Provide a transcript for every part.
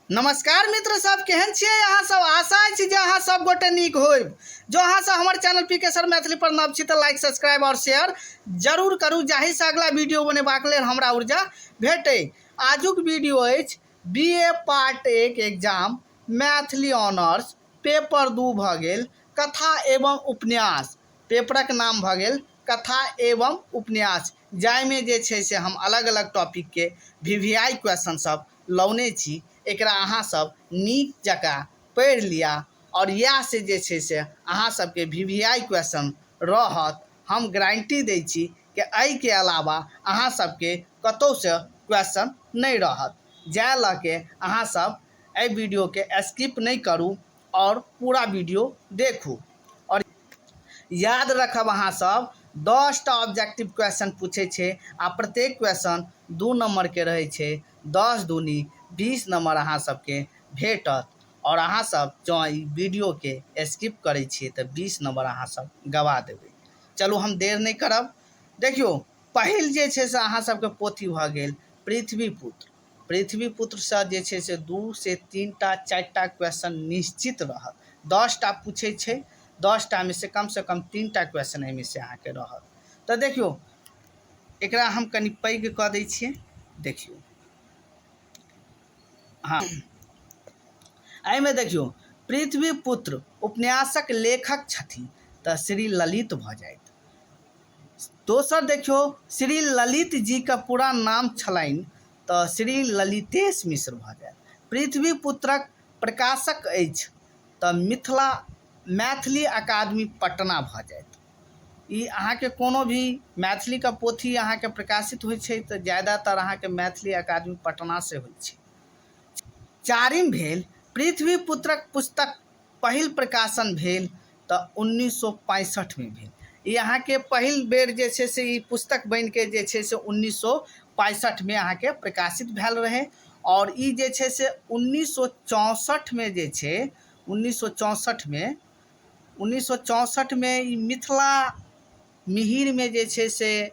नमस्कार मित्र सब, केहन छियै अहाँ सब। आशा अछि जे अहाँ सब गोटे नीक होइब। जो अहाँ सब हमर चैनल पीके सर मैथिली पर नव छी तऽ लाइक सब्सक्राइब और शेयर जरूर करू, जाहि से अगला वीडियो बनेबाक लेल हमरा ऊर्जा भेटै। आजुक वीडियो अछि BA part 1 exam Maithili honours paper 2 भऽ गेल कथा एवं उपन्यास। पेपरक नाम भऽ गेल कथा एवं उपन्यास, जाहिमे जे छै से हम अलग अलग टॉपिक के VVI क्वेश्चन सब लौने छी। एकरा अहाँ सब नीक जकाँ पढ़ि लिया और इएह से जे छै से अहाँ सबके VVI क्वेश्चन रहत। हम गारंटी दै छी कि एहि के अलावा अहाँ सबके कतौ से क्वेश्चन नहीं रहत। जाय लऽ के अहाँ सब एहि वीडियो के स्किप नहीं करू और पूरा वीडियो देखू। और याद रखब अहाँ सब 10 टा ऑब्जेक्टिव क्वेश्चन पूछे छे आ प्रत्येक क्वेश्चन 2 नंबर के रहे छे। 10 दूनी 20 नंबर अहाँ सबके भेटत और अहाँ सब जो ई वीडियो के स्किप करे छिए तो 20 नंबर अहाँ सब गवा देबे। चलू हम देर नहीं करब। देखियो पहिल जे छे से अहाँ सबके पोथी भ गेल पृथ्वीपुत्र। पृथ्वीपुत्र से जे छे से 2 से 3 टा 4 टा क्वेश्चन निश्चित रहत। 10 टा पूछे छे, 10 टा में से कम 3 टा क्वेश्चन एहिमे से अहाँ के रहत। तो देखियो एकरा हम कनि पैघ क दै छिए। देखियो हाँ, एहिमे देखियो पृथ्वीपुत्र उपन्यासक लेखक छथिन तऽ श्री ललित भ जाइत। दोसर देखियो श्री ललित जी का पूरा नाम छलनि तऽ श्री ललितेश मिश्र भ जाइत। पृथ्वीपुत्रक प्रकाशक अछि तऽ मैथिली अकादमी पटना भ जाइत। ई अहाँ के कोनो भी मैथिली का पोथी अहाँ के प्रकाशित होइ छै तऽ ज्यादातर अहाँ के मैथिली अकादमी पटना से होइ छै। चारिम भेल पृथ्वीपुत्रक पुस्तक पहिल प्रकाशन भेल तऽ 1965 में भेल। ई अहाँ के पहिल बेर जे छे से ई पुस्तक बन के जे छे से 1965 में अहाँ के प्रकाशित भेल रहे। और ई जे छे से 1964 में जे छे 1964 में ई मिथिला मिहिर में जे छे से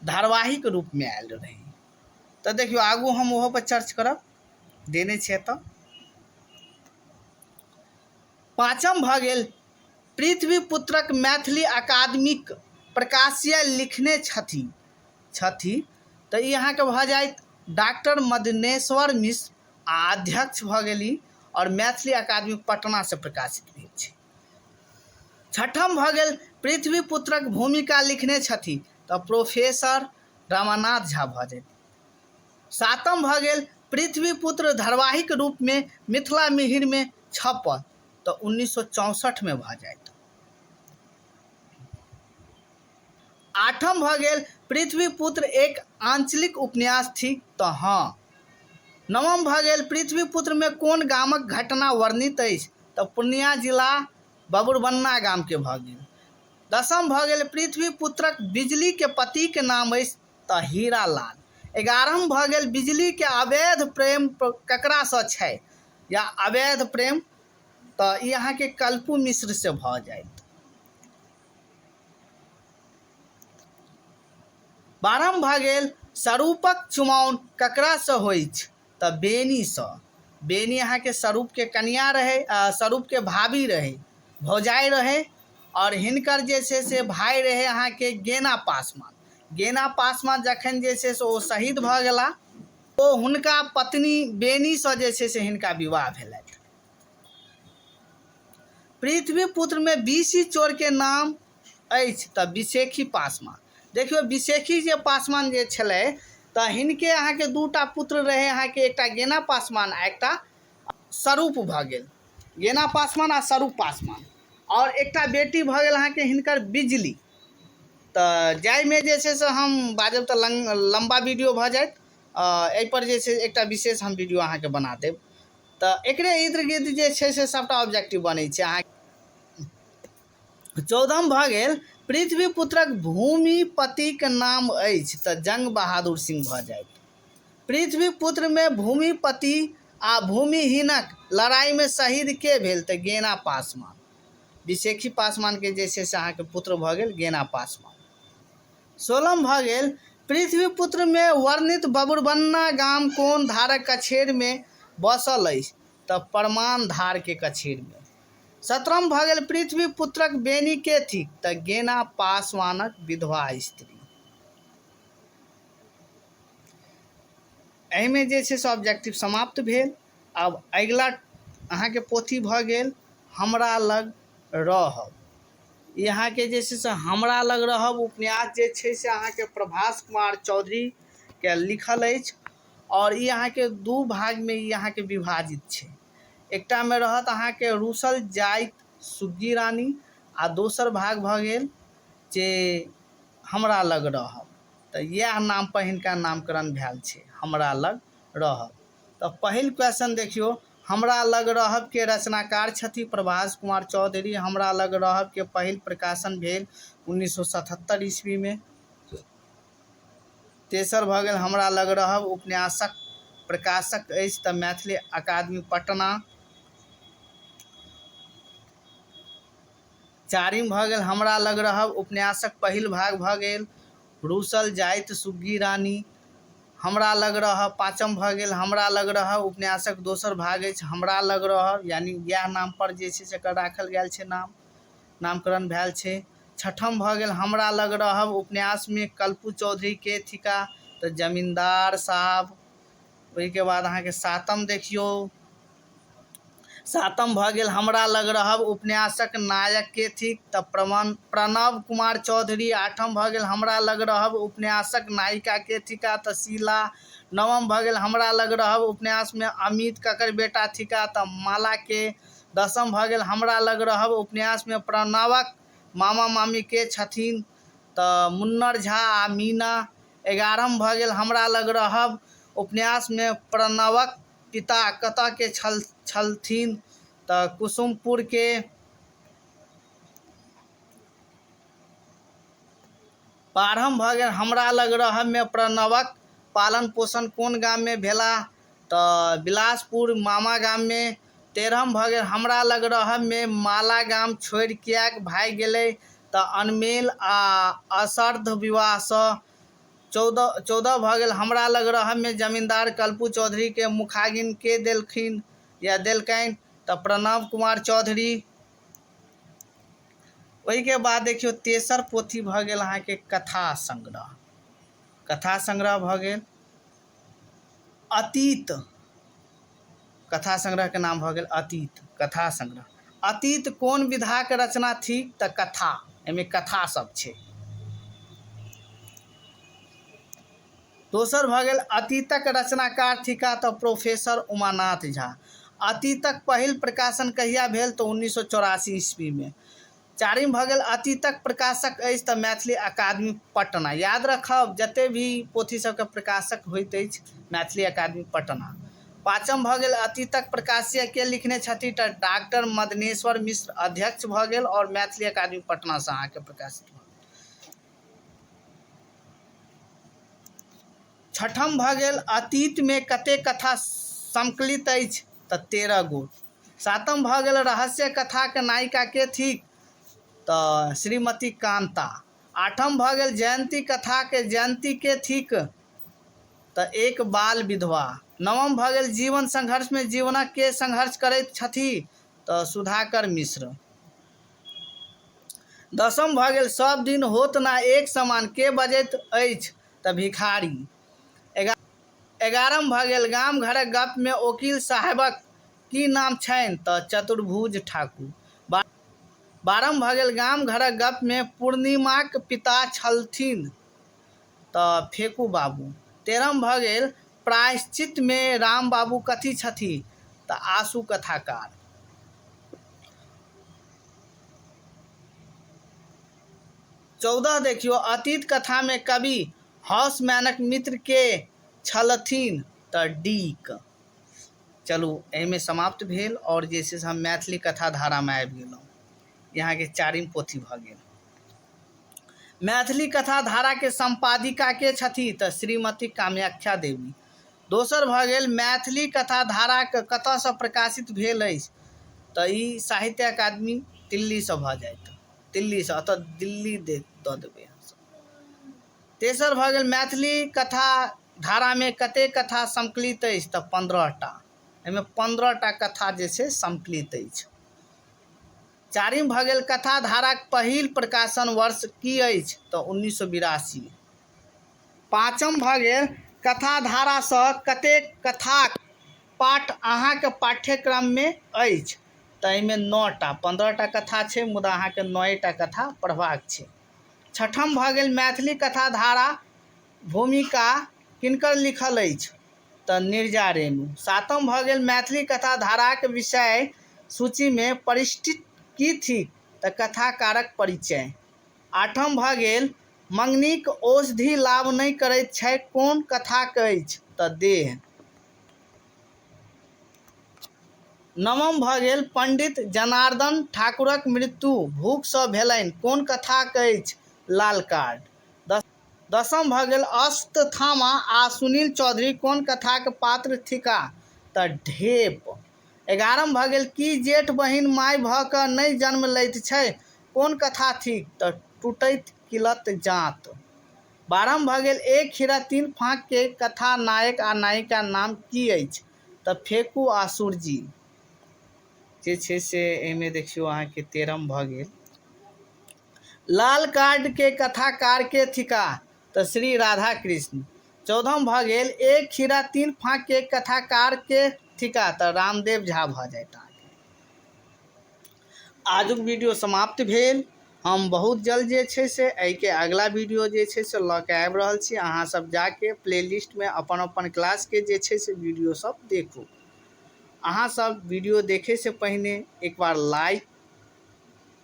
धारावाहिक रूप में आयल रहे। तो देखियो आगू हम ओहो पर चर्च करब देने छे। तो पाँचम भ गेल पृथ्वीपुत्रक मैथिली अकादमिक प्रकाशीय लिखने छथि तो ई अहाँ के भ जाइत डॉक्टर मदनेश्वर मिश्र आ अध्यक्ष भ गेली और मैथिली अकादमी पटना से प्रकाशित भेल छै। छठम भ गेल पृथ्वीपुत्रक भूमिका लिखने छथि तो प्रोफेसर रामानाथ झा भ जाइत। सातम भ गेल पृथ्वीपुत्र धारावाहिक रूप में मिथिला मिहिर में छपल तो 1964 में भ जाइत। आठम भ गेल पृथ्वीपुत्र एक आंचलिक उपन्यास थी तो हाँ। नवम भ गेल पृथ्वीपुत्र में कोन गामक घटना वर्णित अछि तो पूर्णिया जिला बबुरबन्ना गाम के भ गेल। दसम भ गेल पृथ्वीपुत्रक बिजली के पति के नाम अछि तो हीरा लाल। 11म भ गेल बिजली के अवैध प्रेम ककरा से छै या अवैध प्रेम तो ई अहाँ के कल्पू मिश्र से भ जाइत। 12म भ गेल स्वरूपक चुमाओन ककरा से होइ तो बेनी से। बेनी अहाँ के स्वरूप के कन्या रहे, स्वरूप के भाभी रहे, भौजाई रहे और हिनकर जे छे से भाई रहे अहाँ के गेना पासवान। गेना पासवान जखन जे छे से ओ शहीद भ गेला तो हुनका पत्नी बेनी से जे छे से हिनका विवाह भेलैथ। पृथ्वीपुत्र में बीसी चोर के नाम अछि तो विशेखी पासवान। देखियो विशेखी जे पासवान जे छले तो हिनके अहाँ के 2 टा पुत्र रहे अहाँ के, एकटा गेना पासवान आ एकटा स्वरूप भ गेल। गेना पासवान आ स्वरूप पासवान और एकटा बेटी भ गेल अहाँ के हिनकर बिजली। तो जाय में जे छे से हम बाजब तो लंबा वीडियो भ जाइत। एहि पर जे छे एकटा विशेष हम वीडियो अहाँ के बना देब। तो एकरे इर्द गिर्द जे छे से सबटा ऑब्जेक्टिव बनै छै अहाँ। 14म भ गेल पृथ्वीपुत्रक भूमिपति के नाम अछि तो जंग बहादुर सिंह भ जाइत। पृथ्वीपुत्र में भूमिपति आ भूमिहीनक लड़ाई में शहीद के भेल तो गेना पासवान। विशेखी पासवान के जे छे से अहाँ के पुत्र भ गेल गेना पासवान। 16म भ गेल पृथ्वीपुत्र में वर्णित बबुरबन्ना गाम कोन धारक कछेर में बसल अछि तऽ प्रमाण धार के कछेर में। 17 भऽ गेल पृथ्वी पुत्रक बेनी के थिक तऽ गेना पासवानक विधवा स्त्री। एहि में जे छै से ऑब्जेक्टिव समाप्त भेल। अब अगिला अहाँके पोथी भऽ गेल हमरा लग रहब। यहाँ के जे छै से हमरा लग रहब उपन्यास जे छै से अहाँके प्रभास कुमार चौधरी के लिखल अछि और ई अहाँके दू भाग में ई अहाँके विभाजित छै। एकटा में रहत अहाँके रूसल जाइत सुग्गी रानी आ दोसर भाग भऽ गेल जे हमरा लग रहब। तऽ इएह नाम पर हिनका नामकरण भेल छै, हमरा लग रहब। तऽ पहिल क्वेश्चन देखियो, हमरा लग रहब के रचनाकार छथि प्रभास कुमार चौधरी। हमरा लग रहब के पहिल प्रकाशन भेल 1977 ईस्वी में। तेसर भऽ गेल हमरा लग रहब उपन्यासक प्रकाशक अछि तऽ मैथिली अकादमी पटना। चारिम भऽ गेल हमरा लग रहब उपन्यासक पहिल भाग भऽ गेल रूसल जाइत सुग्गी रानी। हमरा लग रहब पाँचम भऽ गेल हमरा लग रहब उपन्यासक दोसर भाग अछि हमरा लग रहब, यानी इएह नाम पर जे छै से एकर राखल गेल छै, नामकरण भेल छै। छठम भऽ गेल हमरा लग रहब उपन्यास में कल्पू चौधरी के थिका तऽ जमींदार साहब। ओहिके बाद अहाँके सातम देखियो, सातम भऽ गेल हमरा लग रहब उपन्यासक नायक के थिक तऽ प्रणव कुमार चौधरी। आठम भऽ गेल हमरा लग रहब उपन्यासक नायिका के थिका तऽ शीला। नवम भऽ गेल हमरा लग रहब उपन्यास में अमित ककर बेटा थिका तऽ माला के। दसम भऽ गेल हमरा लग रहब उपन्यास में प्रणवक मामा मामी के छथिन तऽ मुन्नर झा आ मीना। 11म भऽ गेल हमरा लग रहब उपन्यास में प्रणवक पिता कतऽ के छलथिन तऽ कुसुमपुर के। 12म भऽ गेल हमरा लग रहब में प्रणवक पालन पोषण कोन गाम में भेला तऽ बिलासपुर मामा गाम में। 13म भऽ गेल हमरा लग रहब में माला गाम छोड़ किएक भागि गेलै तऽ अनमेल आ असर्ध विवाह सँ। 14 भऽ गेल हमरा लग रहब में जमींदार कल्पू चौधरी के मुखागिन के देलखिन या देलकनि तऽ प्रणव कुमार चौधरी। ओहि के बाद देखियो तेसर पोथी भऽ गेल अहाँके कथा संग्रह। कथा संग्रह भऽ गेल अतीत। कथा संग्रह के नाम भऽ गेल अतीत कथा संग्रह। अतीत कोन विधा के रचना थिक तऽ कथा, एहिमे कथा सब छै। दोसर भऽ गेल अतीतक रचनाकार थिका तऽ प्रोफेसर उमानाथ झा। अतीतक पहिल प्रकाशन कहिया भेल तऽ 1984 ईस्वी में। चारिम भऽ गेल अतीतक प्रकाशक अछि तऽ मैथिली अकादमी पटना। याद रखब जते भी पोथी सबके प्रकाशक होइत अछि मैथिली अकादमी पटना। पाँचम भऽ गेल अतीतक प्रकाशिया के लिखने छथि तऽ डॉक्टर मदनेश्वर मिश्र अध्यक्ष भऽ गेल और मैथिली अकादमी पटना से अहाँके प्रकाशित भऽ गेल। छठम भऽ गेल अतीत में कते कथा संकलित अछि तऽ 13 गो। सातम भऽ गेल रहस्य कथा के नायिका के थिक तऽ श्रीमती कांता। आठम भऽ गेल जयंती कथा के जयंती के थिक तऽ एक बाल विधवा। नवम भऽ गेल जीवन संघर्ष में जीवनक के संघर्ष करैत छथि तऽ सुधाकर मिश्र। 10म भऽ गेल सब दिन होत ना एक समान के बजैत अछि तऽ भिखारी। 11म भऽ गेल गाम घरक गप में वकील साहबक की नाम छनि तऽ चतुर्भुज ठाकुर। 12म भऽ गेल गाम घरक गप में पूर्णिमाक पिता छलथिन तऽ फेकू बाबू। 13म भऽ गेल प्रायश्चित में राम बाबू कथी छथि तऽ आशु कथाकार। 14 देखियो अतीत कथा में कवि हाउसमैनक मित्र के छलथिन तऽ डीक। चलू एहिमे समाप्त भेल और जे छै से हम मैथिली कथा धारा में आबि गेलहुँ। यहाँ के चारिम पोथी भऽ गेल। मैथिली कथा धारा के संपादिका के छथि तऽ श्रीमती कामाख्या देवी। दोसर भऽ गेल मैथिली कथा धारा कतऽ सँ प्रकाशित भेल अछि तऽ ई साहित्य अकादमी दिल्ली से भऽ जायत। दिल्ली से अतऽ दिल्ली दऽ देबै। तेसर भऽ गेल मैथिली कथा धारा में कते कथा संकलित अछि तऽ 15टा। एहिमे 15टा कथा जे छै सम्मिलित अछि। चारिम भऽ गेल कथा धाराक पहिल प्रकाशन वर्ष की अछि तऽ 1982। पाँचम भऽ गेल कथा धारासँ कतेक कथाक पाठ अहाँके पाठ्यक्रममे अछि तऽ एहिमे 9टा। 15टा कथा छै मुदा अहाँके 9टा कथा पढ़बाक छै। छठम भऽ गेल मैथिली कथा धारा भूमिका किनकर लिखल अछि तऽ नीरजा रेणु। सातम भऽ गेल मैथिली कथा धाराक विषय सूचीमे परिशिष्ट की थिक तऽ कथाकारक परिचय। आठम भऽ गेल मंगनीक औषधि लाभ नहि करैत छै कोन कथाक अछि तऽ देह। नवम भऽ गेल पंडित जनार्दन ठाकुरक मृत्यु भूखसँ भेलनि कोन कथाक अछि लाल कार्ड। दसम भऽ गेल अश्वत्थामा आ सुनील चौधरी कोन कथाक पात्र थिका तऽ ढेप। 11म भऽ गेल की जेठ बहिन माय भऽ कऽ नहि जन्म लैत छै कोन कथा थिक तऽ टूटैत किलत जाँत। 12म भऽ गेल एक खीरा तीन फाँक के कथा नायक आ नायिका नाम की अछि तऽ फेकू आ सूरजी जे छै से। एहिमे देखियौ अहाँके 13म भऽ गेल लाल कार्ड के कथाकार के थिका तऽ श्री राधा कृष्ण। 14म भऽ गेल एक खीरा तीन फाँक के कथाकार के थिका तऽ रामदेव झा भऽ जाइत। आजुक वीडियो समाप्त भेल। हम बहुत जल्द जे छै से एहिके अगला वीडियो जे छै से लऽ के आबि रहल छी। अहाँ सब जाके प्लेलिस्टमे अपन अपन क्लासके जे छै से वीडियो सब देखू। अहाँ सब वीडियो देखे से पहिने एक बार लाइक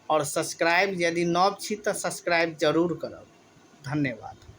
और सब्सक्राइब यदि नव छी तऽ सब्सक्राइब जरूर करब। धन्यवाद।